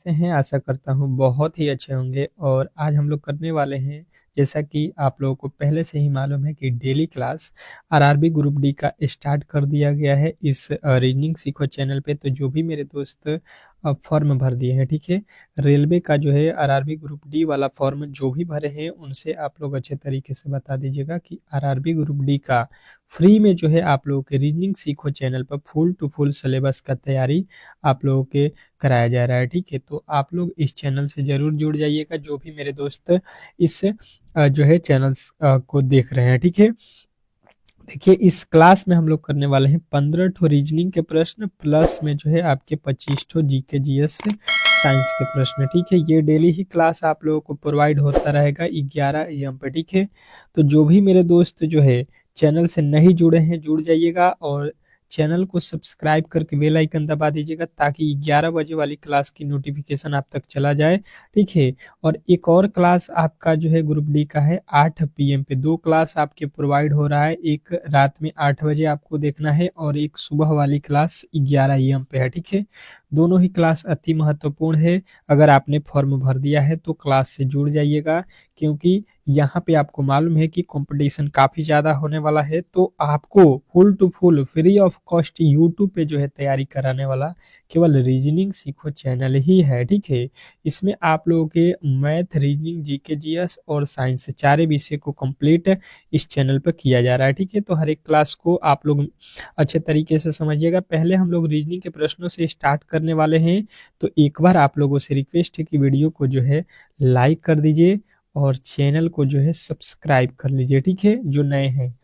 कैसे हैं? आशा करता हूँ बहुत ही अच्छे होंगे और आज हम लोग करने वाले हैं, जैसा कि आप लोगों को पहले से ही मालूम है कि daily class RRB group D का स्टार्ट कर दिया गया है इस रीजनिंग सीखो चैनल पे। तो जो भी मेरे दोस्त फॉर्म भर दिए हैं, ठीक है, रेलवे का जो है आरआरबी ग्रुप डी वाला फॉर्म जो भी भरे हैं उनसे आप लोग अच्छे तरीके से बता दीजिएगा कि आरआरबी ग्रुप डी का फ्री में जो है आप लोगों के रीजनिंग सीखो चैनल पर फुल टू फुल सिलेबस का तैयारी आप लोगों के कराया जा रहा है। ठीक है, तो आप लोग इस चैनल से जरूर जुड़ जाइएगा, जो भी मेरे दोस्त इस जो है चैनल्स को देख रहे हैं। ठीक है, देखिए इस क्लास में हम लोग करने वाले हैं 15 ठो रीजनिंग के प्रश्न प्लस में जो है आपके 25 ठो जीके जीएस साइंस के प्रश्न। ठीक है, ये डेली ही क्लास आप लोगों को प्रोवाइड होता रहेगा 11 AM पे। ठीक है, तो जो भी मेरे दोस्त जो है चैनल से नहीं जुड़े हैं जुड़ जाइएगा और चैनल को सब्सक्राइब करके बेल आइकन दबा दीजिएगा ताकि 11 बजे वाली क्लास की नोटिफिकेशन आप तक चला जाए। ठीक है, और एक और क्लास आपका जो है ग्रुप डी का है 8 PM पे। 2 क्लास आपके प्रोवाइड हो रहा है, एक रात में 8 बजे आपको देखना है और एक सुबह वाली क्लास 11 AM पे है। ठीक है, दोनों ही क्लास अति महत्वपूर्ण है। अगर आपने फॉर्म भर दिया है तो क्लास से जुड़ जाइएगा, क्योंकि यहाँ पे आपको मालूम है कि कंपटीशन काफी ज्यादा होने वाला है। तो आपको full to full free of cost YouTube पे जो है तैयारी कराने वाला केवल रीजनिंग सीखो चैनल ही है। ठीक है, इसमें आप लोगों के मैथ, रीजनिंग, जीके जीएस और साइंस चारे विषय को कंप्लीट इस चैनल पर किया जा रहा है। ठीक है, तो हर एक क्लास को आप लोग अच्छे तरीके से समझिएगा। पहले हम लोग रीजनिंग के प्रश्नों से स्टार्ट करने वाले हैं, तो एक बार आप लोगों से रिक्वेस्ट है कि वीडियो को जो है लाइक कर दीजिए और चैनल को जो है सब्सक्राइब कर लीजिए। ठीक है, जो नए हैं।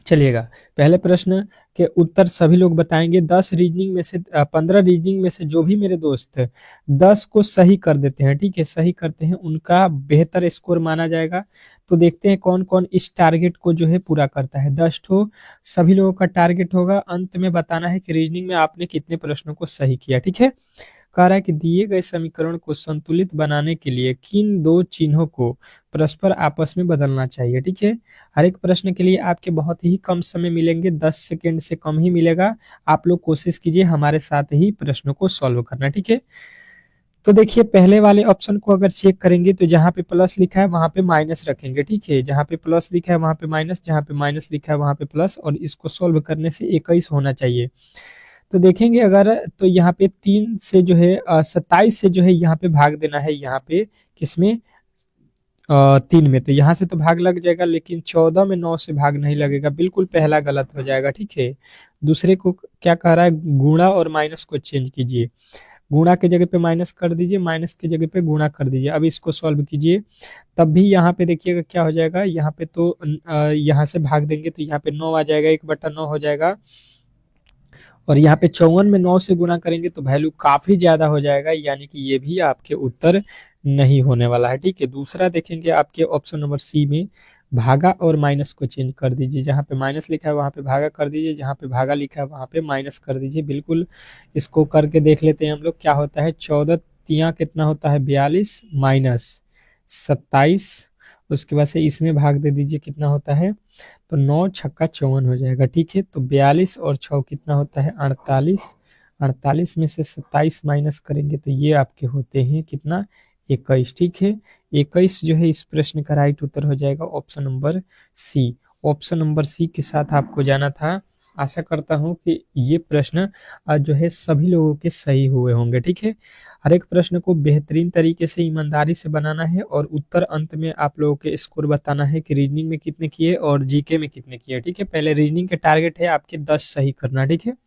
चलिएगा, पहले प्रश्न के उत्तर सभी लोग बताएंगे। 10 रीजनिंग में से 15 रीजनिंग में से जो भी मेरे दोस्त 10 को सही कर देते हैं, ठीक है, सही करते हैं, उनका बेहतर स्कोर माना जाएगा। तो देखते हैं कौन कौन इस टारगेट को जो है पूरा करता है। 10 ठो सभी लोगों का टारगेट होगा। अंत में बताना है कि रीजनिंग में आपने कितने प्रश्नों को सही किया। ठीक है, कह रहा है कि दिए गए समीकरण को संतुलित बनाने के लिए किन दो चिन्हों को परस्पर आपस में बदलना चाहिए। ठीक है, हर एक प्रश्न के लिए आपके बहुत ही कम समय मिलेंगे, 10 सेकेंड से कम ही मिलेगा। आप लोग कोशिश कीजिए हमारे साथ ही प्रश्नों को सॉल्व करना। ठीक है, तो देखिए पहले वाले ऑप्शन को अगर चेक करेंगे तो जहां पे प्लस लिखा है वहां पे माइनस रखेंगे। ठीक है, जहां पे प्लस लिखा है वहां पे माइनस, जहां पे माइनस लिखा है वहां पे प्लस, और इसको सॉल्व करने से 21 होना चाहिए। तो देखेंगे अगर, तो यहाँ पे 3 से जो है 27 से जो है यहाँ पे भाग देना है, यहाँ पे किसमें 3 में, तो यहाँ से तो भाग लग जाएगा, लेकिन 14 में 9 से भाग नहीं लगेगा, बिल्कुल पहला गलत हो जाएगा। ठीक है, दूसरे को क्या कह रहा है, गुणा और माइनस को चेंज कीजिए, गुणा के जगह पे माइनस कर दीजिए, माइनस के जगह पे गुणा कर दीजिए। अब इसको सॉल्व कीजिए, तब भी यहाँ पे देखिएगा क्या हो जाएगा, यहाँ पे तो यहाँ से भाग देंगे तो यहाँ पे 9 आ जाएगा, 1/9 हो जाएगा, और यहाँ पे 54 में 9 से गुणा करेंगे तो वैल्यू काफी ज्यादा हो जाएगा, यानी कि ये भी आपके उत्तर नहीं होने वाला है। ठीक है, दूसरा देखेंगे आपके ऑप्शन नंबर सी में, भागा और माइनस को चेंज कर दीजिए, जहाँ पे माइनस लिखा है वहां पे भागा कर दीजिए, जहाँ पे भागा लिखा है वहां पे माइनस कर दीजिए। बिल्कुल इसको करके देख लेते हैं हम लोग क्या होता है। 14 तिया कितना होता है, 42 माइनस 27, उसके बाद से इसमें भाग दे दीजिए, कितना होता है, तो 9 छक्का 54 हो जाएगा। ठीक है, तो 42 और 6 कितना होता है, 48, 48 में से 27 माइनस करेंगे तो ये आपके होते हैं कितना, 21। ठीक है, 21 जो है इस प्रश्न का राइट उत्तर हो जाएगा option number C. Option number C के साथ आपको जाना था। आशा करता हूं कि ये प्रश्न आज जो है सभी लोगों के सही हुए होंगे। ठीक है, हर एक प्रश्न को बेहतरीन तरीके से ईमानदारी से बनाना है और उत्तर अंत में आप लोगों के स्कोर बताना है कि रीजनिंग में कितने किए और जीके में कितने किए। ठीक है, पहले रीजनिंग के टारगेट है आपके 10 सही करना। ठीक है,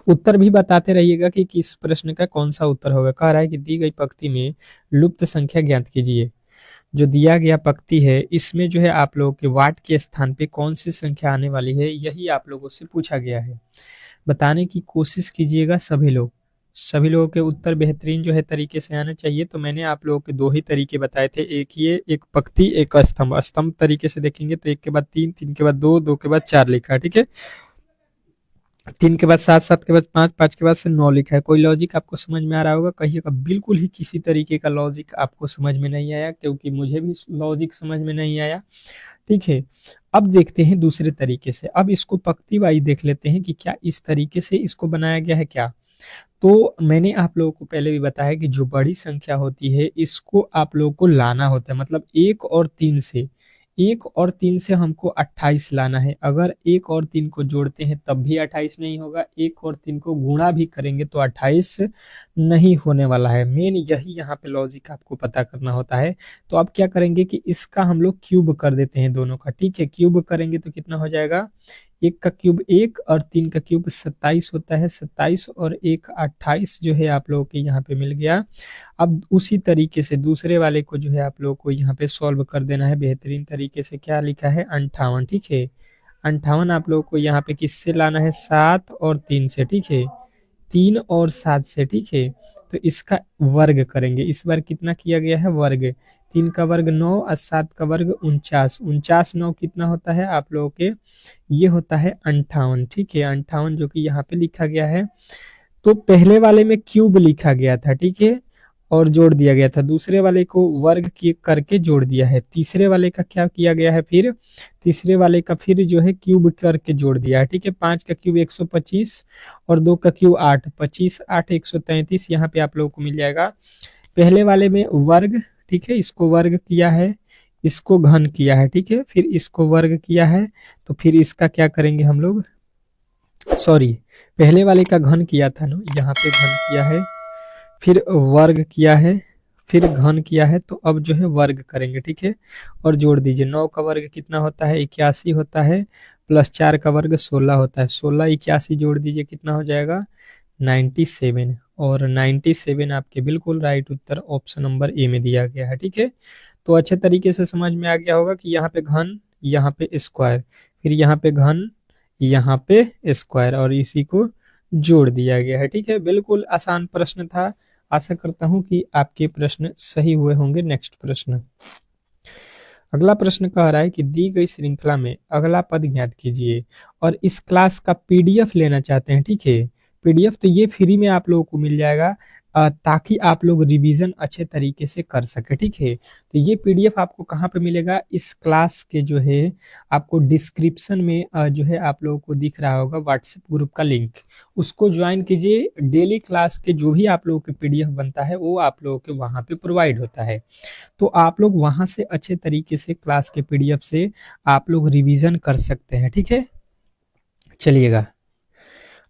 उत्तर भी बताते रहिएगा कि किस प्रश्न का कौन सा उत्तर होगा। कह रहा है कि दी गई पंक्ति में लुप्त संख्या ज्ञात कीजिए। जो दिया गया पंक्ति है इसमें जो है आप लोगों के वाट के स्थान पे कौन सी संख्या आने वाली है, यही आप लोगों से पूछा गया है। बताने की कोशिश कीजिएगा सभी लोग, सभी लोगों के उत्तर बेहतरीन जो है तरीके से आने चाहिए। तो मैंने आप लोगों के 2 ही तरीके बताए थे, एक ये एक पंक्ति एक स्तंभ। स्तंभ तरीके से देखेंगे तो 1 के बाद 3, 3 के बाद 2, 2 के बाद 4 लिखा है। ठीक है, 3 के बाद 7, 7 के बाद 5, 5 के बाद से 9 लिखा है। कोई लॉजिक आपको समझ में आ रहा होगा, कहिएगा बिल्कुल ही किसी तरीके का लॉजिक आपको समझ में नहीं आया, क्योंकि मुझे भी लॉजिक समझ में नहीं आया। ठीक है, अब देखते हैं दूसरे तरीके से। अब इसको पंक्ति वाइज देख लेते हैं कि क्या इस तरीके से इसको बनाया गया है क्या। तो मैंने आप लोगों को पहले भी बताया कि जो बड़ी संख्या होती है इसको आप लोगों को लाना होता है, मतलब 1 और 3 से हमको 28 लाना है। अगर 1 और 3 को जोड़ते हैं तब भी 28 नहीं होगा, 1 और 3 को गुणा भी करेंगे तो 28 नहीं होने वाला है। मेन यही यहाँ पे लॉजिक आपको पता करना होता है। तो अब क्या करेंगे कि इसका हम लोग क्यूब कर देते हैं दोनों का, ठीक है। क्यूब करेंगे तो कितना हो जाएगा, 1 का क्यूब 1 और 3 का क्यूब 27 होता है। 27 और 1 28 जो है आप लोगों के यहाँ पे मिल गया। अब उसी तरीके से दूसरे वाले को जो है आप लोगों को यहाँ पे सॉल्व कर देना है बेहतरीन तरीके से। क्या लिखा है, 58, ठीक है। 58 आप लोगों को यहाँ पे किससे लाना है, 7 और 3 से, ठीक है। 3 और 7 से, ठीक है। तो इसका वर्ग करेंगे, इस बार कितना किया गया है, वर्ग। 3 का वर्ग 9 और 7 का वर्ग 49। 49 9 कितना होता है आप लोगों के, ये होता है 58, ठीक है। 58 जो कि यहाँ पे लिखा गया है। तो पहले वाले में क्यूब लिखा गया था, ठीक है, और जोड़ दिया गया था। दूसरे वाले को वर्ग करके जोड़ दिया है। तीसरे वाले का क्या किया गया है, फिर तीसरे वाले का फिर जो है क्यूब करके जोड़ दिया है, ठीक है। 5 का क्यूब 125 और 2 का क्यूब 8, 25 8 133 यहाँ पे आप लोगों को मिल जाएगा। पहले वाले में वर्ग, ठीक है, इसको वर्ग किया है, इसको घन किया है, ठीक है, फिर इसको वर्ग किया है। तो फिर इसका क्या करेंगे हम लोग, सॉरी, पहले वाले का घन किया था ना, यहाँ पे घन किया है, फिर वर्ग किया है, फिर घन किया है। तो अब जो है वर्ग करेंगे, ठीक है, और जोड़ दीजिए। 9 का वर्ग कितना होता है, 81 होता है, प्लस 4 का वर्ग 16 होता है। 16 81 जोड़ दीजिए, कितना हो जाएगा, 97। और 97 आपके बिल्कुल right Uttar option number A में दिया गया है, ठीक है। तो अच्छे तरीके से समझ में आ गया होगा कि यहाँ पे घन, यहाँ पे स्क्वायर, फिर यहाँ पे घन, यहाँ पे स्क्वायर, और इसी को जोड़ दिया गया है, ठीक है। बिल्कुल आसान प्रश्न था। आशा करता हूं कि आपके प्रश्न सही हुए होंगे। नेक्स्ट प्रश्न, अगला प्रश्न कह रहा है कि दी गई श्रृंखला में अगला पद ज्ञात कीजिए, और इस क्लास का पीडीएफ लेना चाहते हैं, ठीक है। पीडीएफ तो ये फ्री में आप लोगों को मिल जाएगा, ताकि आप लोग रिवीजन अच्छे तरीके से कर सके, ठीक है। तो ये पीडीएफ आपको कहाँ पे मिलेगा, इस क्लास के जो है आपको डिस्क्रिप्शन में जो है आप लोगों को दिख रहा होगा व्हाट्सएप ग्रुप का लिंक, उसको ज्वाइन कीजिए। डेली क्लास के जो भी आप लोगों के पीडीएफ बनता है वो आप लोगों के वहाँ पे प्रोवाइड होता है। तो आप लोग वहां से अच्छे तरीके से क्लास के पीडीएफ से आप लोग रिवीजन कर सकते हैं, ठीक है। चलिएगा,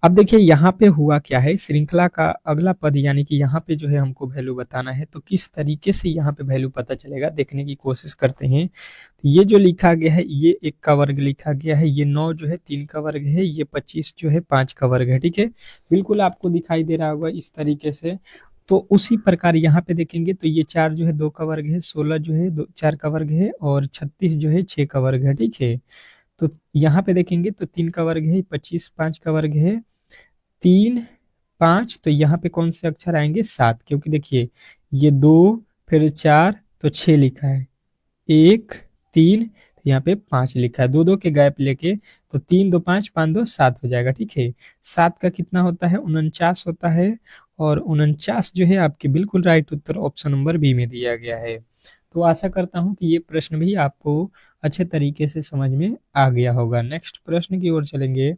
अब देखिए यहाँ पे हुआ क्या है, श्रृंखला का अगला पद, यानी कि यहाँ पे जो है हमको वैल्यू बताना है। तो किस तरीके से यहाँ पे वैल्यू पता चलेगा, देखने की कोशिश करते हैं। तो ये जो लिखा गया है, ये 1 का वर्ग लिखा गया है, ये 9 जो है 3 का वर्ग है, ये 25 जो है 5 का वर्ग है, ठीक है। बिल्कुल आपको दिखाई दे रहा होगा इस तरीके से। तो उसी प्रकार यहाँ पे देखेंगे तो ये 4 जो है 2 का वर्ग है, 16 जो है 4 का वर्ग है, और 36 जो है 6 का वर्ग है, ठीक है। तो यहाँ पे देखेंगे तो 3 का वर्ग है, 25 5 का वर्ग है, 3 5, तो यहाँ पे कौन से अक्षर आएंगे, 7, क्योंकि देखिए ये 2 फिर 4 तो 6 लिखा है, 1 3, तो यहाँ पे 5 लिखा है, 2 2 के गैप लेके, तो 3 2 5 5 2 7 हो जाएगा, ठीक है। 7 का कितना होता है, 49 होता है, और 49 जो है आपके बिल्कुल राइट उत्तर ऑप्शन नंबर बी में दिया गया है। तो आशा करता हूँ कि ये प्रश्न भी आपको अच्छे तरीके से समझ में आ गया होगा। नेक्स्ट प्रश्न की ओर चलेंगे,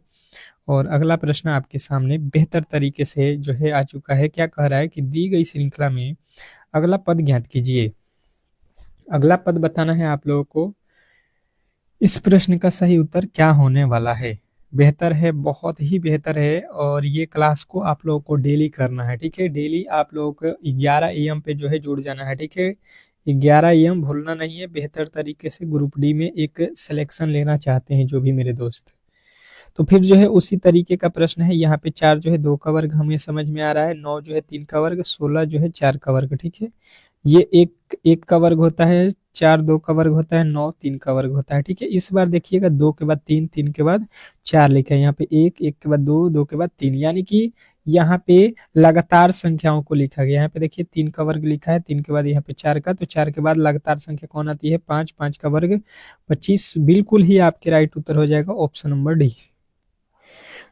और अगला प्रश्न आपके सामने बेहतर तरीके से जो है आ चुका है। क्या कह रहा है कि दी गई श्रृंखला में अगला पद ज्ञात कीजिए। अगला पद बताना है आप लोगों को। इस प्रश्न का सही उत्तर क्या होने वाला है, बेहतर है, बहुत ही बेहतर है, और ये क्लास को आप लोगों को डेली करना है, ठीक है। डेली आप लोगों को 11 AM पे जो है जुड़ जाना है, ठीक है। 11 AM भूलना नहीं है। बेहतर तरीके से ग्रुप डी में एक सिलेक्शन लेना चाहते हैं जो भी मेरे दोस्त, तो फिर जो है उसी तरीके का प्रश्न है। यहाँ पे 4 जो है 2 का वर्ग हमें समझ में आ रहा है, 9 जो है 3 का वर्ग, 16 जो है 4 का वर्ग, ठीक है। ये 1 1 का वर्ग होता है, 4 2 का वर्ग होता है, 9 3 का वर्ग होता है, ठीक है। इस बार देखिएगा 2 के बाद 3, 3 के बाद 4 लिखा है, यहाँ पे 1 1 के बाद 2 2 के बाद 3, यानी कि यहाँ पे लगातार संख्याओं को लिखा गया। यहाँ पे देखिए 3 का वर्ग लिखा है, 3 के बाद यहाँ पे 4 का, तो 4 के बाद लगातार संख्या कौन आती है, 5 5 का वर्ग 25। बिल्कुल ही आपके राइट उत्तर हो जाएगा ऑप्शन नंबर डी।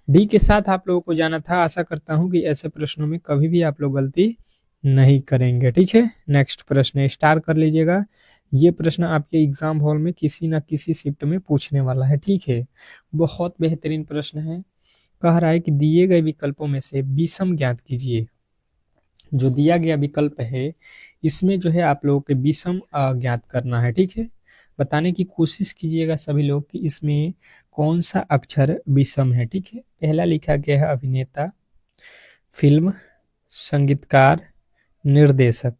डी के साथ आप लोगों को जाना था। आशा करता हूं कि ऐसे प्रश्नों में कभी भी आप लोग गलती नहीं करेंगे, ठीक है। नेक्स्ट प्रश्न स्टार कर लीजिएगा। ये प्रश्न आपके एग्जाम हॉल में किसी ना किसी शिफ्ट में पूछने वाला है, ठीक है। बहुत बेहतरीन प्रश्न है, कह रहा है कि दिए गए विकल्पों में से विषम ज्ञात कीजिए। जो दिया गया विकल्प है इसमें जो है आप लोगों के विषम ज्ञात करना है, ठीक है। बताने की कोशिश कीजिएगा सभी लोग कि इसमें कौन सा अक्षर विषम है, ठीक है। पहला लिखा गया है अभिनेता, फिल्म, संगीतकार, निर्देशक।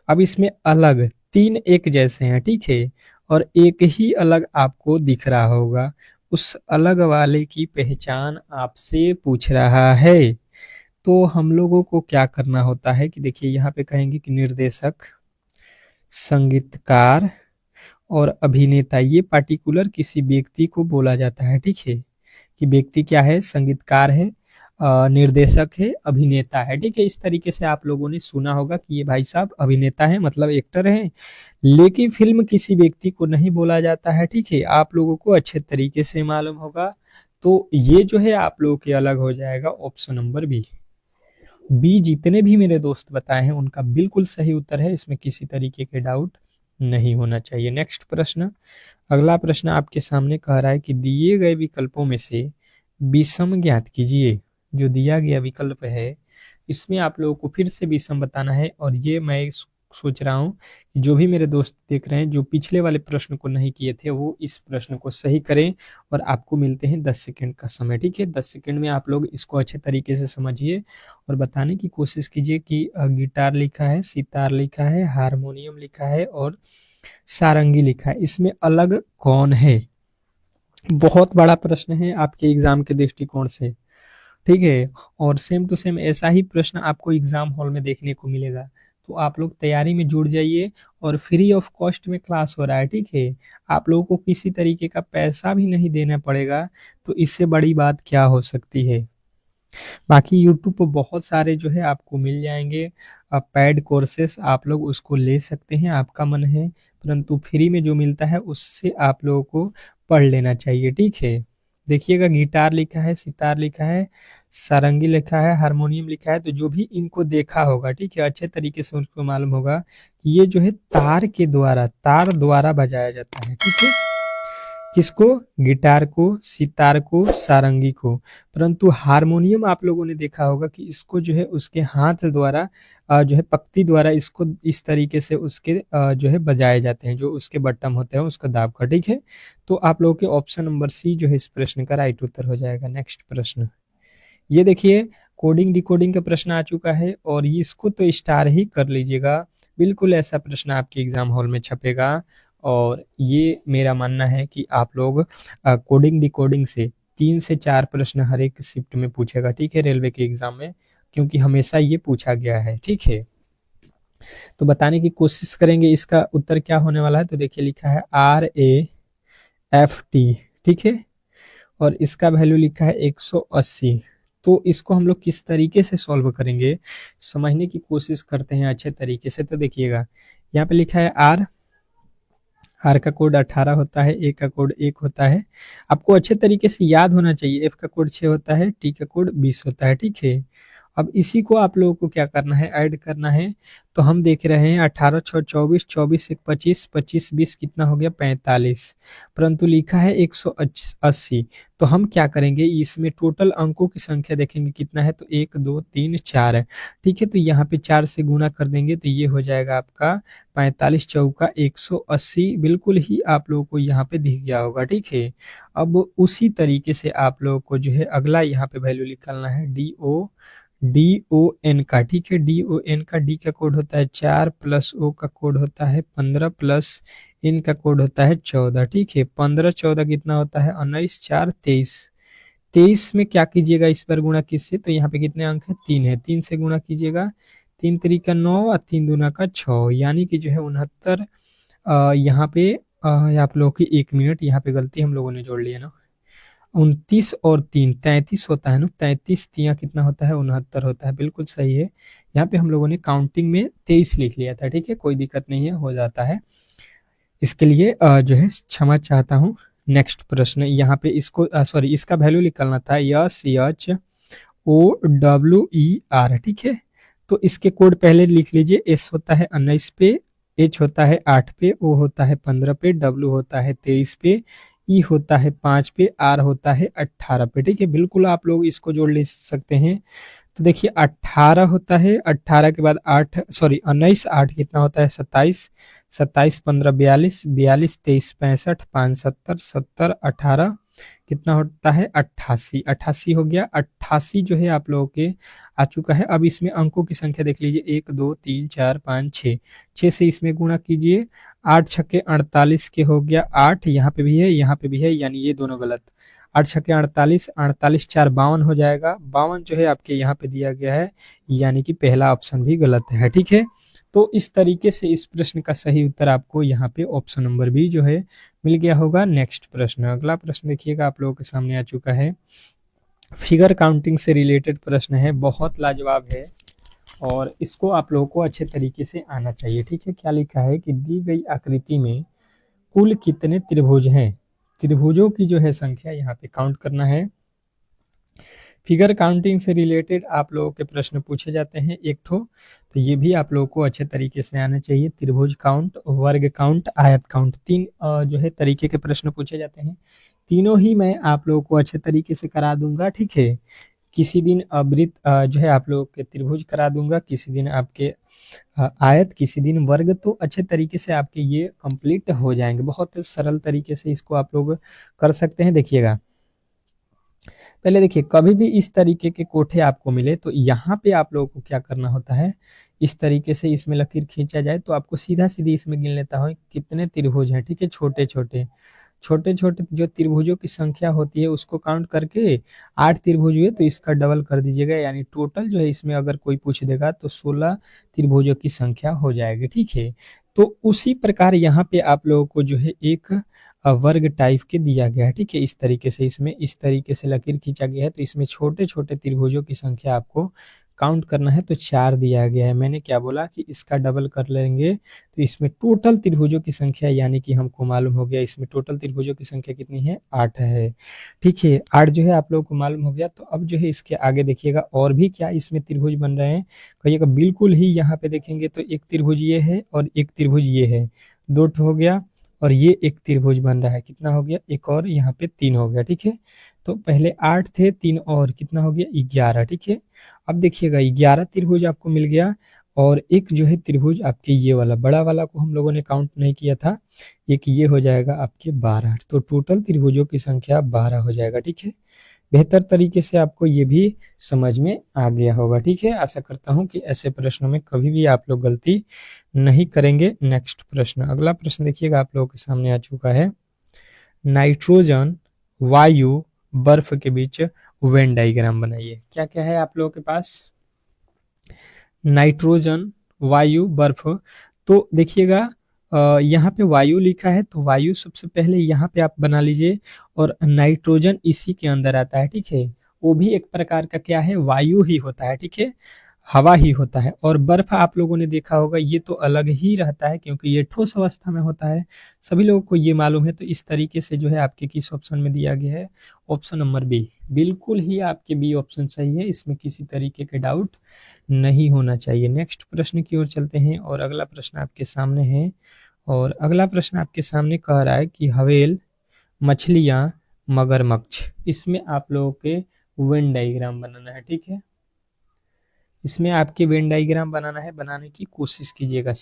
अब इसमें अलग तीन एक जैसे हैं, ठीक है, और एक ही अलग आपको दिख रहा होगा। उस अलग वाले की पहचान आपसे पूछ रहा है। तो हम लोगों को क्या करना होता है कि देखिए यहाँ पे कहेंगे कि निर्देशक, संगीतकार और अभिनेता, ये पार्टिकुलर किसी व्यक्ति को बोला जाता है, ठीक है। कि व्यक्ति क्या है, संगीतकार है, निर्देशक है, अभिनेता है, ठीक है। इस तरीके से आप लोगों ने सुना होगा कि ये भाई साहब अभिनेता है, मतलब एक्टर है। लेकिन फिल्म किसी व्यक्ति को नहीं बोला जाता है, ठीक है। आप लोगों को अच्छे तरीके से मालूम होगा। तो ये जो है आप लोगों के अलग हो जाएगा ऑप्शन नंबर बी। जितने भी मेरे दोस्त बताए हैं उनका बिल्कुल सही उत्तर है, इसमें किसी तरीके के डाउट नहीं होना चाहिए। नेक्स्ट प्रश्न, अगला प्रश्न आपके सामने कह रहा है कि दिए गए विकल्पों में से विषम ज्ञात कीजिए। जो दिया गया विकल्प है इसमें आप लोगों को फिर से विषम बताना है। और ये मैं सोच रहा हूँ कि जो भी मेरे दोस्त देख रहे हैं जो पिछले वाले प्रश्न को नहीं किए थे वो इस प्रश्न को सही करें। और आपको मिलते हैं 10 सेकंड का समय, ठीक है। 10 सेकंड में आप लोग इसको अच्छे तरीके से समझिए और बताने की कोशिश कीजिए कि गिटार लिखा है, सितार लिखा है, हारमोनियम लिखा है और सारंगी लिखा है, इसमें अलग कौन है। बहुत बड़ा प्रश्न है आपके एग्जाम के दृष्टिकोण से, ठीक है। और सेम टू सेम ऐसा ही प्रश्न आपको एग्जाम हॉल में देखने को मिलेगा। तो आप लोग तैयारी में जुड़ जाइए और फ्री ऑफ कॉस्ट में क्लास हो रहा है, ठीक है। आप लोगों को किसी तरीके का पैसा भी नहीं देना पड़ेगा। तो इससे बड़ी बात क्या हो सकती है। बाकी यूट्यूब पर बहुत सारे जो है आपको मिल जाएंगे पेड कोर्सेस, आप लोग उसको ले सकते हैं, आपका मन है। परंतु फ्री में जो मिलता है उससे आप लोगों को पढ़ लेना चाहिए, ठीक है। देखिएगा गिटार लिखा है, सितार लिखा है, सारंगी लिखा है, हारमोनियम लिखा है। तो जो भी इनको देखा होगा, ठीक है, अच्छे तरीके से उसको मालूम होगा कि ये जो है तार द्वारा बजाया जाता है, ठीक है। किसको, गिटार को, सितार को, सारंगी को। परंतु हारमोनियम आप लोगों ने देखा होगा कि इसको जो है उसके हाथ द्वारा जो है पक्ति द्वारा इसको इस तरीके से उसके जो है बजाए जाते हैं, जो उसके बटन होते हैं उसको दाब कर, ठीक है। तो आप लोगों के ऑप्शन नंबर सी जो है इस प्रश्न का राइट उत्तर हो जाएगा। नेक्स्ट प्रश्न, ये देखिए कोडिंग डिकोडिंग का प्रश्न आ चुका है और इसको तो स्टार ही कर लीजिएगा। बिल्कुल ऐसा प्रश्न आपके एग्जाम हॉल में छपेगा। और ये मेरा मानना है कि आप लोग कोडिंग डिकोडिंग से 3 से 4 प्रश्न हर एक शिफ्ट में पूछेगा, ठीक है, रेलवे के एग्जाम में, क्योंकि हमेशा ये पूछा गया है, ठीक है। तो बताने की कोशिश करेंगे इसका उत्तर क्या होने वाला है। तो देखिए लिखा है RAFT, ठीक है, और इसका वैल्यू लिखा है 180। तो इसको हम लोग किस तरीके से सॉल्व करेंगे समझने की कोशिश करते हैं अच्छे तरीके से। तो देखिएगा यहाँ पे लिखा है आर का कोड 18 होता है, ए का कोड 1 होता है। आपको अच्छे तरीके से याद होना चाहिए। एफ का कोड 6 होता है, टी का कोड 20 होता है, ठीक है। अब इसी को आप लोगों को क्या करना है, ऐड करना है। तो हम देख रहे हैं 18 6 24, 24 1 25, 25 20 कितना हो गया 45। परंतु लिखा है 180। तो हम क्या करेंगे, इसमें टोटल अंकों की संख्या देखेंगे कितना है। तो 1 2 3 4 है, ठीक है। तो यहाँ पे 4 से गुणा कर देंगे तो ये हो जाएगा आपका 45 चौका 180। बिल्कुल ही आप लोगों को यहाँ पे दिख गया होगा, ठीक है। अब उसी तरीके से आप लोगों को जो है अगला यहाँ पे वैल्यू निकालना है DON का, ठीक है। DON का डी का कोड होता है 4 प्लस ओ का कोड होता है 15 प्लस एन का कोड होता है 14, ठीक है। 15 14 कितना होता है 19 4 23। 23 में क्या कीजिएगा, इस पर गुणा किससे। तो यहाँ पे कितने अंक है 3 है, 3 से गुणा कीजिएगा। 3 3 9 और 3 दूना का 6, यानी कि जो है 69। यहाँ पे आप लोगों की 1 मिनट यहाँ पे गलती हम लोगों ने जोड़ लिया ना। 29 और 3 33 होता है ना। 33 तिया कितना होता है 69 होता है, बिल्कुल सही है। यहाँ पे हम लोगों ने काउंटिंग में 23 लिख लिया था, ठीक है, कोई दिक्कत नहीं है, हो जाता है। इसके लिए जो है क्षमा चाहता हूँ। नेक्स्ट प्रश्न, यहाँ पे इसको सॉरी इसका वैल्यू निकालना था SCHOWER, ठीक है। तो इसके कोड पहले लिख लीजिए। S होता है 19 पे, H होता है 8 पे, O होता है 15 पे, W होता है 23 पे, ई होता है 5 पे, आर होता है 18 पे, ठीक है। बिल्कुल आप लोग इसको जोड़ ले सकते हैं। तो देखिए 18 होता है, 18 के बाद 8 सॉरी 19 8 कितना होता है 27, 27 15 42, 42 23 65 5 70 70 18 कितना होता है 88, 88 हो गया। 88 जो है आप लोगों के आ चुका है। अब इसमें अंकों की संख्या देख लीजिए 1 2 3 4 5 6, 6 से इसमें गुणा कीजिए, 8 छक्के 48 के हो गया 8, यहाँ पे भी है यहाँ पे भी है, यानी ये दोनों गलत। 8 छक्के 48, 48 4 52 हो जाएगा, 52 जो है आपके यहाँ पे दिया गया है, यानी कि पहला ऑप्शन भी गलत है, ठीक है। तो इस तरीके से इस प्रश्न का सही उत्तर आपको यहाँ पे ऑप्शन नंबर बी जो है मिल गया होगा। नेक्स्ट प्रश्न, अगला प्रश्न देखिएगा आप लोगों के सामने आ चुका है। फिगर काउंटिंग से रिलेटेड प्रश्न है, बहुत लाजवाब है और इसको आप लोगों को अच्छे तरीके से आना चाहिए, ठीक है। क्या लिखा है कि दी गई आकृति में कुल कितने त्रिभुज हैं? त्रिभुजों की जो है संख्या यहाँ पे काउंट करना है। फिगर काउंटिंग से रिलेटेड आप लोगों के प्रश्न पूछे जाते हैं एक ठो, तो ये भी आप लोगों को अच्छे तरीके से आना चाहिए। त्रिभुज काउंट, वर्ग काउंट, आयत काउंट, 3 जो है तरीके के प्रश्न पूछे जाते हैं। तीनों ही मैं आप लोगों को अच्छे तरीके से करा दूंगा, ठीक है। किसी दिन वृत्त जो है आप लोगों के त्रिभुज करा दूंगा, किसी दिन आपके आयत, किसी दिन वर्ग, तो अच्छे तरीके से आपके ये कंप्लीट हो जाएंगे। बहुत सरल तरीके से इसको आप लोग कर सकते हैं। देखिएगा पहले देखिए, कभी भी इस तरीके के कोठे आपको मिले तो यहाँ पे आप लोगों को क्या करना होता है, इस तरीके से इसमें लकीर खींचा जाए तो आपको सीधा सीधी इसमें गिन लेता हो कितने त्रिभुज हैं, ठीक है। छोटे छोटे छोटे छोटे जो त्रिभुजों की संख्या होती है उसको काउंट करके 8 त्रिभुज हुए तो इसका डबल कर दीजिएगा, यानी टोटल जो है इसमें अगर कोई पूछ देगा तो 16 त्रिभुजों की संख्या हो जाएगी, ठीक है। तो उसी प्रकार यहाँ पे आप लोगों को जो है एक वर्ग टाइप के दिया गया है, ठीक है। इस तरीके से इसमें इस तरीके से लकीर खींचा गया है, तो इसमें छोटे छोटे त्रिभुजों की संख्या आपको काउंट करना है, तो 4 दिया गया है। मैंने क्या बोला कि इसका डबल कर लेंगे तो इसमें टोटल त्रिभुजों की संख्या, यानी कि हमको मालूम हो गया इसमें टोटल त्रिभुजों की संख्या कितनी है 8 है, ठीक है। 8 जो है आप लोगों को मालूम हो गया। तो अब जो है इसके आगे देखिएगा और भी क्या इसमें त्रिभुज बन रहे हैं, कहिएगा बिल्कुल ही। यहाँ पे देखेंगे तो एक त्रिभुज ये है और एक त्रिभुज ये है, 2 हो गया, और ये एक त्रिभुज बन रहा है, कितना हो गया, एक और यहाँ पे 3 हो गया, ठीक है। तो पहले 8 थे, 3 और कितना हो गया 11, ठीक है। अब देखिएगा 11 त्रिभुज आपको मिल गया, और एक जो है त्रिभुज आपके ये वाला बड़ा वाला को हम लोगों ने काउंट नहीं किया था, एक ये हो जाएगा आपके 12, तो टोटल त्रिभुजों की संख्या 12 हो जाएगा, ठीक है। बेहतर तरीके से आपको ये भी समझ में आ गया होगा, ठीक है। आशा करता हूं कि ऐसे प्रश्नों में कभी भी आप लोग गलती नहीं करेंगे। नेक्स्ट प्रश्न, अगला प्रश्न देखिएगा आप लोगों के सामने आ चुका है। नाइट्रोजन, वायु, बर्फ के बीच वेन डायग्राम बनाइए। क्या क्या है आप लोगों के पास, नाइट्रोजन, वायु, बर्फ। तो देखिएगा यहाँ पे वायु लिखा है, तो वायु सबसे पहले यहाँ पे आप बना लीजिए, और नाइट्रोजन इसी के अंदर आता है, ठीक है। वो भी एक प्रकार का क्या है, वायु ही होता है, ठीक है, हवा ही होता है। और बर्फ आप लोगों ने देखा होगा, ये तो अलग ही रहता है क्योंकि ये ठोस अवस्था में होता है, सभी लोगों को ये मालूम है। तो इस तरीके से जो है आपके किस ऑप्शन में दिया गया है, ऑप्शन नंबर बी, बिल्कुल ही आपके बी ऑप्शन सही है, इसमें किसी तरीके के डाउट नहीं होना चाहिए। नेक्स्ट प्रश्न की ओर चलते हैं, और अगला प्रश्न आपके सामने है, और अगला प्रश्न आपके सामने कह रहा है कि हवेल, मछलियां, मगरमच्छ, इसमें आप लोगों के वेन डायग्राम बनाना है, ठीक है। इसमें आपके वेन डायग्राम बनाना है, बनाने की कोशिश कीजिएगा,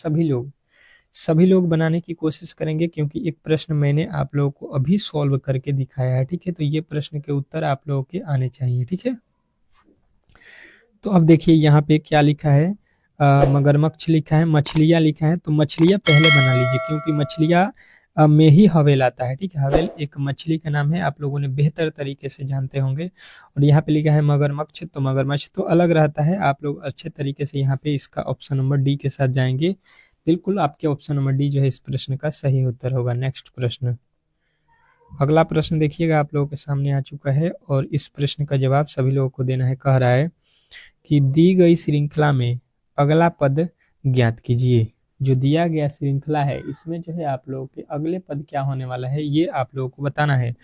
सभी लोग बनाने की कोशिश करेंगे, क्योंकि एक प्रश्न मैंने आप लोगों को अभी सॉल्व करके दिखाया है, ठीक है। तो ये प्रश्न के उत्तर आप लोगों के आने चाहिए, ठीक है। तो अब देखिए यहाँ पे क्या लिखा है, मगरमच्छ लिखा है, मछलियाँ लिखा है, तो मछलियाँ पहले बना लीजिए, क्योंकि मछलियाँ में ही हवेल आता है, ठीक है। हवेल एक मछली का नाम है, आप लोगों ने बेहतर तरीके से जानते होंगे। और यहाँ पे लिखा है मगरमच्छ, तो मगरमच्छ तो अलग रहता है, आप लोग अच्छे तरीके से यहाँ पे इसका ऑप्शन नंबर डी के साथ जाएंगे। बिल्कुल आपके ऑप्शन नंबर डी जो है इस प्रश्न का सही उत्तर होगा। नेक्स्ट प्रश्न, अगला प्रश्न देखिएगा आप लोगों के सामने आ चुका है, और इस प्रश्न का जवाब सभी लोगों को देना है। कह रहा है कि दी गई श्रृंखला में अगला पद ज्ञात कीजिए। जो दिया गया श्रृंखला है इसमें जो है आप लोगों के अगले पद क्या होने वाला है, ये आप लोगों को बताना है।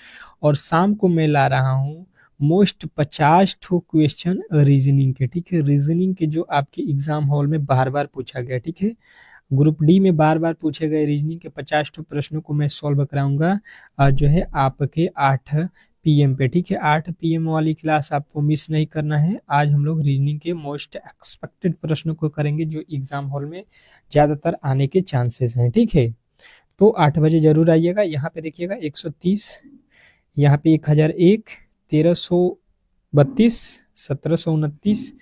और शाम को मैं ला रहा हूँ मोस्ट 50 ठो क्वेश्चन रीजनिंग के, ठीक है। रीजनिंग के जो आपके एग्जाम हॉल में बार बार पूछा गया, ठीक है। ग्रुप डी में बार बार पूछे गए रीजनिंग के 50 प्रश्नों को मैं सॉल्व कराऊंगा जो है आपके 8 PM पे, ठीक है। 8 PM वाली क्लास आपको मिस नहीं करना है। आज हम लोग रीजनिंग के मोस्ट एक्सपेक्टेड प्रश्नों को करेंगे जो एग्जाम हॉल में ज्यादातर आने के चांसेस हैं, ठीक है। तो 8 बजे जरूर आइएगा। यहाँ पे देखिएगा 130, यहाँ पे 1001, 1332, 1729।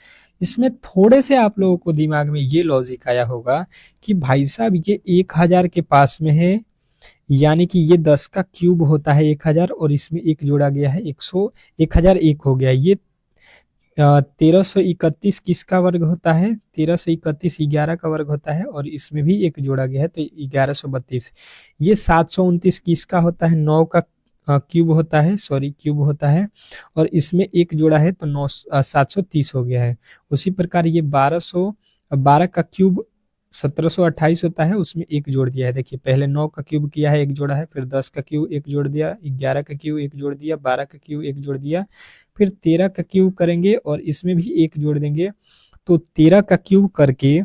इसमें थोड़े से आप लोगों को दिमाग में ये लॉजिक आया होगा कि भाई साहब ये 1000 के पास में है, यानी कि ये 10 का क्यूब होता है 1000 और इसमें एक जोड़ा गया है 1001 हो गया। ये 1331 किसका वर्ग होता है? 1331 11 का वर्ग होता है और इसमें भी एक जोड़ा गया है तो 1132। ये 729 किसका होता है? 9 का क्यूब होता है, सॉरी क्यूब होता है और इसमें एक जोड़ा है तो 730 हो गया है। उसी प्रकार ये 12 का क्यूब 1728 होता है, उसमें एक जोड़ दिया है। देखिए पहले 9 का क्यूब किया है, एक जोड़ा है, फिर 10 का क्यूब एक जोड़ दिया, 11 का क्यूब एक जोड़ दिया, 12 का क्यूब एक जोड़ दिया, फिर 13 का क्यूब करेंगे और इसमें भी एक जोड़ देंगे। तो 13 का क्यूब करके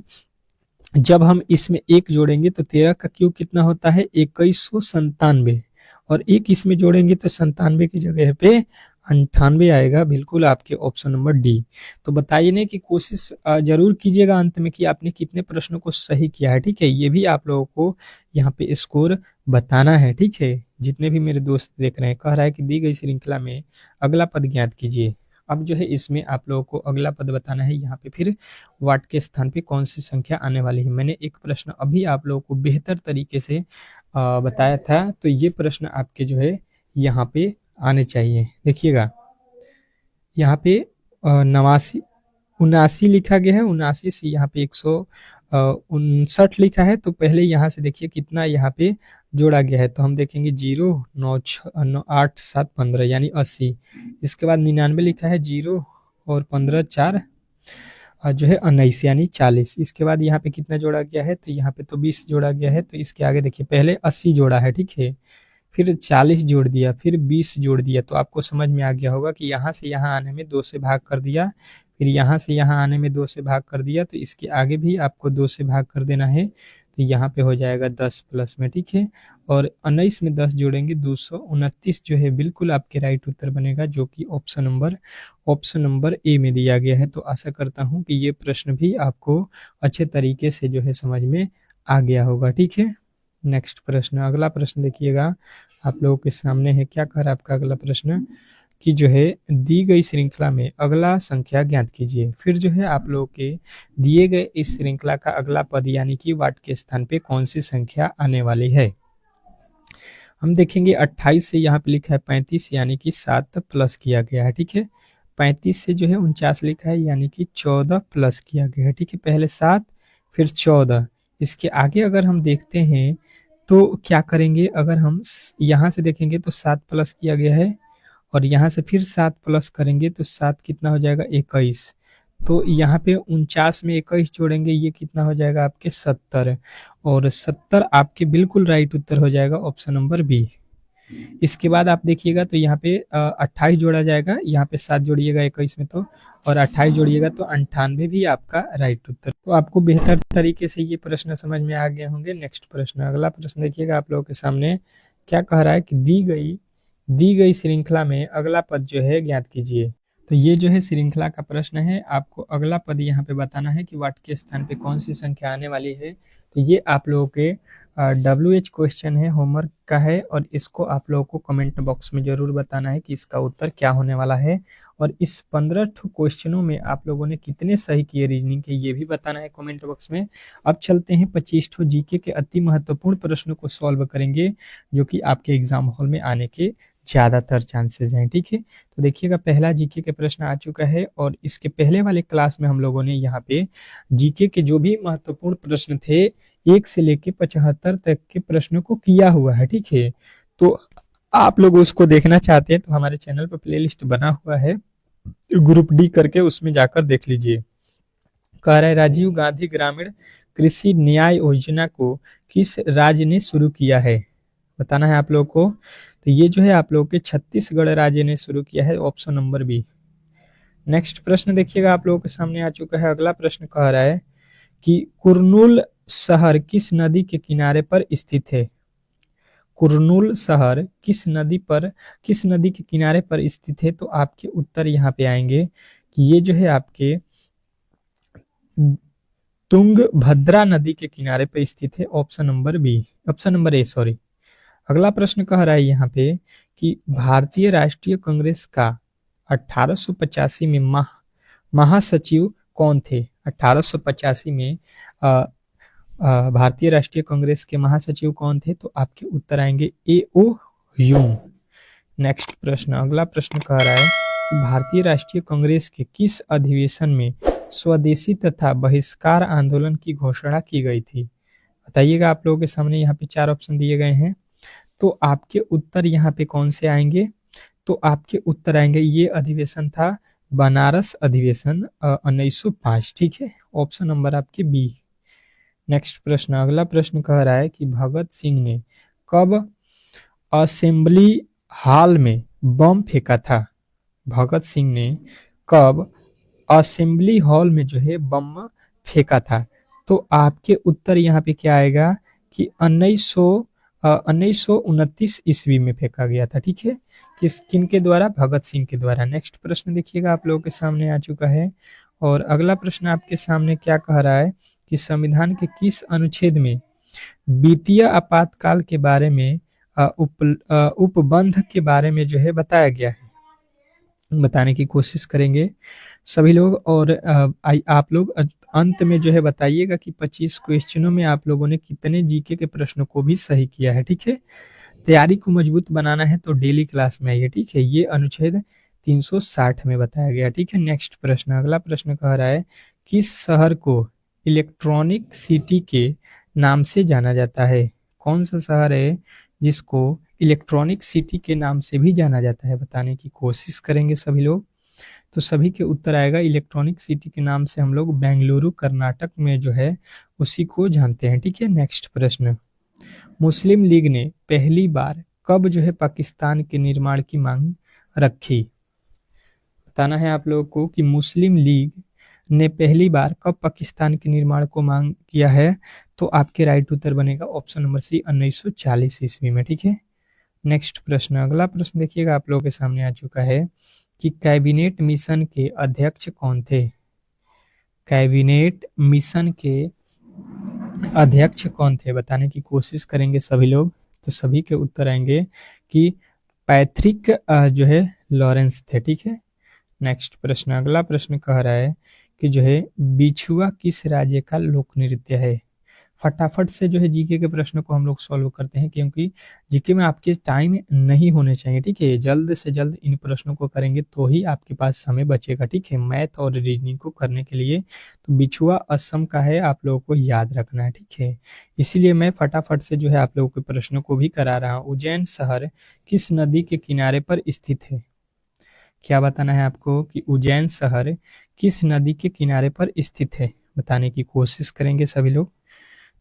जब हम इसमें एक जोड़ेंगे तो 13 का क्यूब कितना होता है? 2197 और एक इसमें जोड़ेंगे तो 97 की जगह पे 98 आएगा। बिल्कुल आपके ऑप्शन नंबर डी। तो बताइए ना कि कोशिश जरूर कीजिएगा अंत में कि आपने कितने प्रश्नों को सही किया है, ठीक है। ये भी आप लोगों को यहाँ पे स्कोर बताना है, ठीक है। जितने भी मेरे दोस्त देख रहे हैं, कह रहा है कि दी गई श्रृंखला में अगला पद ज्ञात कीजिए। अब जो है इसमें आप लोगों को अगला पद बताना है। यहाँ पे फिर वाट के स्थान पे कौन सी संख्या आने वाली है। मैंने एक प्रश्न अभी आप लोगों को बेहतर तरीके से बताया था, तो ये प्रश्न आपके जो है यहाँ पे आने चाहिए। देखिएगा यहाँ पे 79 लिखा गया है, 79 से यहाँ पे 159 लिखा है। तो पहले यहाँ से देखिए कितना यहाँ पे जोड़ा गया है, तो हम देखेंगे 0 9 6 8 7 15 यानी 80। इसके बाद 99 लिखा है, 0 और 15 4 जो है 19 यानी 40। इसके बाद यहाँ पे कितना जोड़ा गया है, तो यहाँ पे तो 20 जोड़ा गया है। तो इसके आगे देखिए पहले 80 जोड़ा है, ठीक है, फिर 40 जोड़ दिया, फिर 20 जोड़ दिया। तो आपको समझ में आ गया होगा कि यहाँ से यहाँ आने में 2 से भाग कर दिया, फिर यहाँ से यहाँ आने में 2 से भाग कर दिया, तो इसके आगे भी आपको 2 से भाग कर देना है। तो यहाँ पे हो जाएगा 10 प्लस में, ठीक है। और 19 में 10 जोड़ेंगे 229 जो है बिल्कुल आपके राइट उत्तर बनेगा, जो कि ऑप्शन नंबर ए में दिया गया है। तो आशा करता हूँ कि ये प्रश्न भी आपको अच्छे तरीके से जो है समझ में आ गया होगा, ठीक है। नेक्स्ट प्रश्न, अगला प्रश्न देखिएगा आप लोगों के सामने है। क्या कह रहा है आपका अगला प्रश्न कि जो है दी गई श्रृंखला में अगला संख्या ज्ञात कीजिए। फिर जो है आप लोगों के दिए गए इस श्रृंखला का अगला पद यानी कि वाट के स्थान पे कौन सी संख्या आने वाली है। हम देखेंगे 28 से यहाँ पे लिखा है 35 यानी कि 7 प्लस किया गया है, ठीक है। 35 से जो है 49 लिखा है यानी कि 14 प्लस किया गया है, ठीक है। पहले 7 फिर 14। इसके आगे अगर हम देखते हैं तो क्या करेंगे, अगर हम यहाँ से देखेंगे तो 7 प्लस किया गया है और यहाँ से फिर 7 प्लस करेंगे तो 7 कितना हो जाएगा 21। तो यहाँ पे 49 में 21 जोड़ेंगे, ये कितना हो जाएगा आपके 70 और 70 आपके बिल्कुल राइट उत्तर हो जाएगा ऑप्शन नंबर बी। इसके बाद आप देखिएगा तो यहाँ पे 28 जोड़ा जाएगा, यहाँ पे 7 जोड़िएगा 21 में तो, और 28 जोड़िएगा तो 98 भी आपका राइट उत्तर। तो आपको बेहतर तरीके से ये प्रश्न समझ में आ गए होंगे। नेक्स्ट प्रश्न, अगला प्रश्न देखिएगा आप लोगों के सामने। क्या कह रहा है कि दी गई श्रृंखला में अगला पद जो है ज्ञात कीजिए। तो ये जो है श्रृंखला का प्रश्न है, आपको अगला पद यहाँ पे बताना है कि वाट के स्थान पे कौन सी संख्या आने वाली है। तो ये आप लोगों के WH क्वेश्चन है, होमवर्क का है, और इसको आप लोगों को कमेंट बॉक्स में जरूर बताना है कि इसका उत्तर क्या होने वाला है। और इस 15 क्वेश्चनों में आप लोगों ने कितने सही किए रीजनिंग के, ये भी बताना है कमेंट बॉक्स में। अब चलते हैं 25 जीके के अति महत्वपूर्ण प्रश्नों को सॉल्व करेंगे, जो कि आपके एग्जाम हॉल में आने के ज्यादातर चांसेस हैं, ठीक है। तो देखिएगा पहला जीके के प्रश्न आ चुका है और इसके पहले वाले क्लास में हम लोगों ने यहाँ पे जीके के जो भी महत्वपूर्ण प्रश्न थे 1 से लेके 75 तक के प्रश्नों को किया हुआ है, ठीक है। तो आप लोग उसको देखना चाहते हैं तो हमारे चैनल पर प्लेलिस्ट बना हुआ है, ग्रुप डी करके, उसमें जाकर देख लीजिए। कह रहा है राजीव गांधी ग्रामीण कृषि न्याय योजना को किस राज्य ने शुरू किया है, बताना है आप लोगों को। तो ये जो है आप लोगों के छत्तीसगढ़ राज्य ने शुरू किया है, ऑप्शन नंबर बी। नेक्स्ट प्रश्न देखिएगा आप लोगों के सामने आ चुका है। अगला प्रश्न कह रहा है कि कुरनूल शहर किस नदी के किनारे पर स्थित है? कुर्नूल शहर किस नदी के किनारे पर स्थित है? तो आपके उत्तर यहाँ पे आएंगे कि ये जो है आपके तुंगभद्रा नदी के किनारे पर स्थित है। Option number A sorry. अगला प्रश्न कह रहा है यहाँ पे कि भारतीय राष्ट्रीय कांग्रेस का 1885 में महासचिव कौन थे? 1885 में भारतीय राष्ट्रीय कांग्रेस के महासचिव कौन थे? तो आपके उत्तर आएंगे ए ओ ह्यूम। नेक्स्ट प्रश्न, अगला प्रश्न कह रहा है कि भारतीय राष्ट्रीय कांग्रेस के किस अधिवेशन में स्वदेशी तथा बहिष्कार आंदोलन की घोषणा की गई थी? बताइएगा। आप लोगों के सामने यहाँ पे 4 ऑप्शन दिए गए हैं, तो आपके उत्तर यहाँ पे कौन से आएंगे? तो आपके उत्तर आएंगे, ये अधिवेशन था बनारस अधिवेशन 1905। ठीक है, ऑप्शन नंबर आपके बी। नेक्स्ट प्रश्न, अगला प्रश्न कह रहा है कि भगत सिंह ने कब असेंबली हॉल में बम फेंका था? भगत सिंह ने कब असेंबली हॉल में जो है बम फेंका था? तो आपके उत्तर यहाँ पे क्या आएगा कि 1929 ईस्वी में फेंका गया था। ठीक है, किन के द्वारा? भगत सिंह के द्वारा। नेक्स्ट प्रश्न देखिएगा, आप लोगों के सामने आ चुका है और अगला प्रश्न आपके सामने क्या कह रहा है कि संविधान के किस अनुच्छेद में वित्तीय आपातकाल के बारे में उपबंध के बारे में जो है बताया गया है? बताने की कोशिश करेंगे सभी लोग और आप लोग अंत में जो है बताइएगा कि 25 क्वेश्चनों में आप लोगों ने कितने जीके के प्रश्नों को भी सही किया है। ठीक है, तैयारी को मजबूत बनाना है तो डेली क्लास में आइए। ठीक है, ये अनुच्छेद 360 में बताया गया। ठीक है, नेक्स्ट प्रश्न, अगला प्रश्न कह रहा है किस शहर को इलेक्ट्रॉनिक सिटी के नाम से जाना जाता है? कौन सा शहर है जिसको इलेक्ट्रॉनिक सिटी के नाम से भी जाना जाता है? बताने की कोशिश करेंगे सभी लोग। तो सभी के उत्तर आएगा इलेक्ट्रॉनिक सिटी के नाम से हम लोग बेंगलुरु कर्नाटक में जो है उसी को जानते हैं। ठीक है, नेक्स्ट प्रश्न, मुस्लिम लीग ने पहली बार कब जो है पाकिस्तान के निर्माण की मांग रखी? बताना है आप लोगों को कि मुस्लिम लीग ने पहली बार कब पाकिस्तान के निर्माण को मांग किया है? तो आपके राइट उत्तर बनेगा ऑप्शन नंबर सी 1940 ईस्वी में। ठीक है, नेक्स्ट प्रश्न, अगला प्रश्न देखिएगा, आप लोगों के सामने आ चुका है कि कैबिनेट मिशन के अध्यक्ष कौन थे? कैबिनेट मिशन के अध्यक्ष कौन थे? बताने की कोशिश करेंगे सभी लोग। तो सभी के उत्तर आएंगे कि पैट्रिक जो है लॉरेंस थे। ठीक है, नेक्स्ट प्रश्न, अगला प्रश्न कह रहा है कि जो है बिछुआ किस राज्य का लोक नृत्य है? फटाफट से जो है जीके के प्रश्न को हम लोग सॉल्व करते हैं, क्योंकि जीके में आपके टाइम नहीं होने चाहिए। ठीक है, जल्द से जल्द इन प्रश्नों को करेंगे तो ही आपके पास समय बचेगा। ठीक है, मैथ और रीजनिंग को करने के लिए। तो बिछुआ असम का है, आप लोगों को याद रखना है। ठीक है, इसीलिए मैं फटाफट से जो है आप लोगों के प्रश्नों को भी करा रहा हूँ। उज्जैन शहर किस नदी के किनारे पर स्थित है? क्या बताना है आपको कि उज्जैन शहर किस नदी के किनारे पर स्थित है? बताने की कोशिश करेंगे सभी लोग।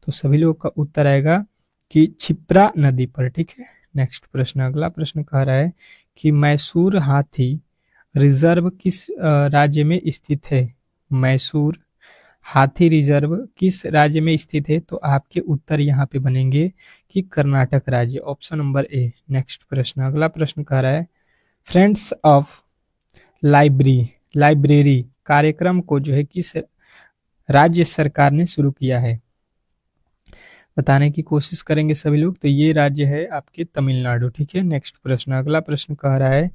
तो सभी लोगों का उत्तर आएगा कि क्षिप्रा नदी पर। ठीक है, नेक्स्ट प्रश्न, अगला प्रश्न कह रहा है कि मैसूर हाथी रिजर्व किस राज्य में स्थित है? मैसूर हाथी रिजर्व किस राज्य में स्थित है? तो आपके उत्तर यहाँ पे बनेंगे कि कर्नाटक राज्य, ऑप्शन नंबर ए। नेक्स्ट प्रश्न, अगला प्रश्न कह रहा है फ्रेंड्स ऑफ लाइब्रेरी कार्यक्रम को जो है किस राज्य सरकार ने शुरू किया है? बताने की कोशिश करेंगे सभी लोग। तो ये राज्य है आपके तमिलनाडु। ठीक है, नेक्स्ट प्रश्न, अगला प्रश्न कह रहा है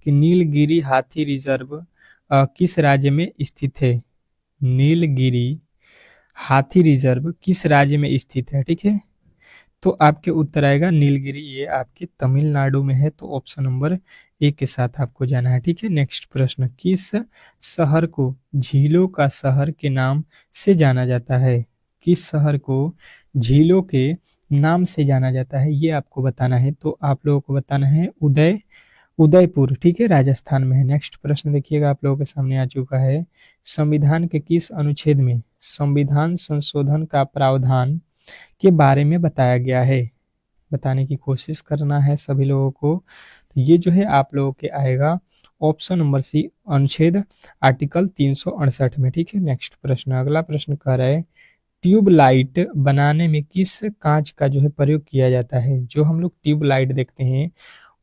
कि नीलगिरी हाथी रिजर्व किस राज्य में स्थित है? नीलगिरी हाथी रिजर्व किस राज्य में स्थित है? ठीक है, तो आपके उत्तर आएगा नीलगिरी, ये आपके तमिलनाडु में है। तो ऑप्शन नंबर ए के साथ आपको जाना है। ठीक है, नेक्स्ट प्रश्न, किस शहर को झीलों का शहर के नाम से जाना जाता है? किस शहर को झीलों के नाम से जाना जाता है, ये आपको बताना है। तो आप लोगों को बताना है उदयपुर। ठीक है, राजस्थान में है। नेक्स्ट प्रश्न देखिएगा, आप लोगों के सामने आ चुका है संविधान के किस अनुच्छेद में संविधान संशोधन का प्रावधान के बारे में बताया गया है? बताने की कोशिश करना है सभी लोगों को। तो ये जो है आप लोगों के आएगा ऑप्शन नंबर सी, अनुच्छेद आर्टिकल 368 में। ठीक है, नेक्स्ट प्रश्न, अगला प्रश्न कह रहा है ट्यूबलाइट बनाने में किस कांच का जो है प्रयोग किया जाता है? जो हम लोग ट्यूबलाइट देखते हैं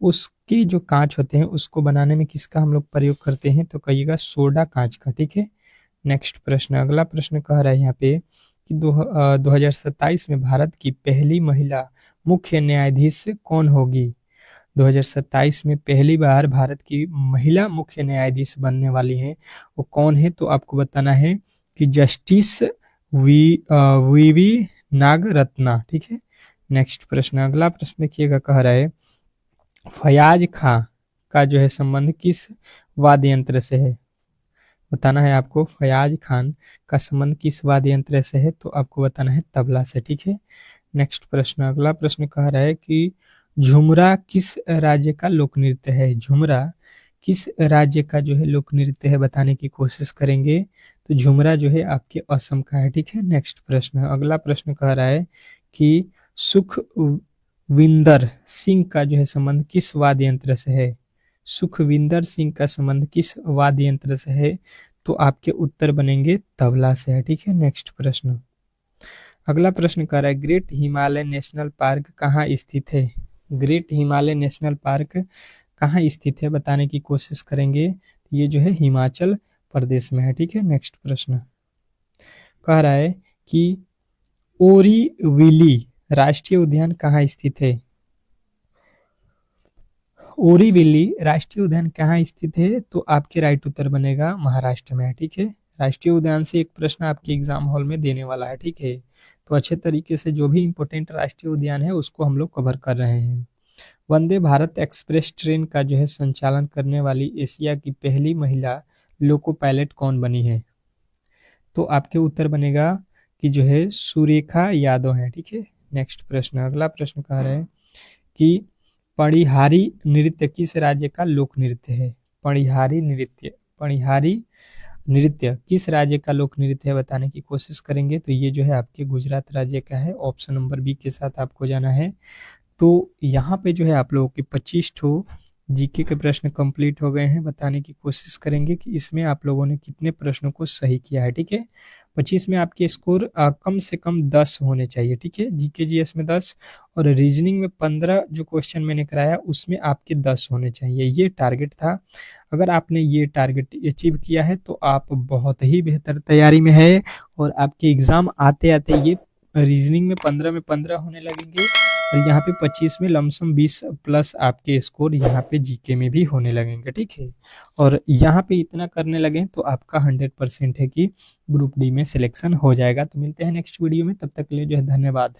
उसके जो कांच होते हैं उसको बनाने में किसका हम लोग प्रयोग करते हैं? तो कहिएगा सोडा कांच का। ठीक है। नेक्स्ट प्रश्न, अगला प्रश्न कह रहा है यहाँ पे कि 2027 में भारत की पहली महिला मुख्य न्यायाधीश कौन होगी? 2027 में पहली बार भारत की महिला मुख्य न्यायाधीश बनने वाली हैं, वो कौन है? तो आपको बताना है कि जस्टिस वीवी नागरत्ना। ठीक है। नेक्स्ट प्रश्न, अगला प्रश्न देखिएगा, कह रहा है फयाज खां का जो है संबंध किस वाद्य यंत्र से है? बताना है आपको फयाज खान का संबंध किस वाद्य यंत्र से है? तो आपको बताना है तबला से। ठीक है। नेक्स्ट प्रश्न, अगला प्रश्न कह रहा है कि झुमरा किस राज्य का लोक नृत्य है? झुमरा किस राज्य का जो है लोक नृत्य है बताने की कोशिश करेंगे। तो झुमरा जो है आपके असम का है। ठीक है। नेक्स्ट प्रश्न, अगला प्रश्न कह रहा है कि सुखविंदर सिंह का जो है संबंध किस वाद्य यंत्र से है? सुखविंदर सिंह का संबंध किस वाद्य यंत्र से है? तो आपके उत्तर बनेंगे तबला से है। ठीक है। नेक्स्ट प्रश्न, अगला प्रश्न कह रहा है ग्रेट हिमालय नेशनल पार्क कहाँ स्थित है? ग्रेट हिमालय नेशनल पार्क कहाँ स्थित है बताने की कोशिश करेंगे। ये जो है हिमाचल प्रदेश में है। ठीक है। नेक्स्ट प्रश्न कह रहा है कि ओरीविली राष्ट्रीय उद्यान कहाँ स्थित है? ओरीविली राष्ट्रीय उद्यान कहाँ स्थित है? तो आपके राइट उत्तर बनेगा महाराष्ट्र में है। ठीक है। राष्ट्रीय उद्यान से एक प्रश्न आपके एग्जाम हॉल में देने वाला है। ठीक है। तो अच्छे तरीके से जो भी इंपॉर्टेंट राष्ट्रीय उद्यान है उसको हम लोग कवर कर रहे हैं। वंदे भारत एक्सप्रेस ट्रेन का जो है संचालन करने वाली एशिया की पहली महिला लोको पायलट कौन बनी है? तो आपके उत्तर बनेगा कि जो है सुरेखा यादव है। ठीक है। नेक्स्ट प्रश्न, अगला प्रश्न कह रहे हैं कि पणिहारी नृत्य किस राज्य का लोक नृत्य है? पणिहारी नृत्य किस राज्य का लोक नृत्य है बताने की कोशिश करेंगे। तो ये जो है आपके गुजरात राज्य का है। ऑप्शन नंबर बी के साथ आपको जाना है। तो यहाँ पे जो है आप लोगों के 25 ठो जीके के प्रश्न कंप्लीट हो गए हैं। बताने की कोशिश करेंगे कि इसमें आप लोगों ने कितने प्रश्नों को सही किया है। ठीक है। 25 में आपके स्कोर कम से कम 10 होने चाहिए। ठीक है। जीके जीएस में 10 और रीजनिंग में 15 जो क्वेश्चन मैंने कराया उसमें आपके 10 होने चाहिए। ये टारगेट था। अगर आपने ये टारगेट अचीव किया है तो आप बहुत ही बेहतर तैयारी में है और आपके एग्जाम आते आते ये रीजनिंग में 15 में 15 होने लगेंगे और यहाँ पे 25 में लमसम 20 प्लस आपके स्कोर यहाँ पे जीके में भी होने लगेंगे। ठीक है। और यहाँ पे इतना करने लगे तो आपका 100% है कि ग्रुप डी में सिलेक्शन हो जाएगा। तो मिलते हैं नेक्स्ट वीडियो में, तब तक के लिए जो है धन्यवाद।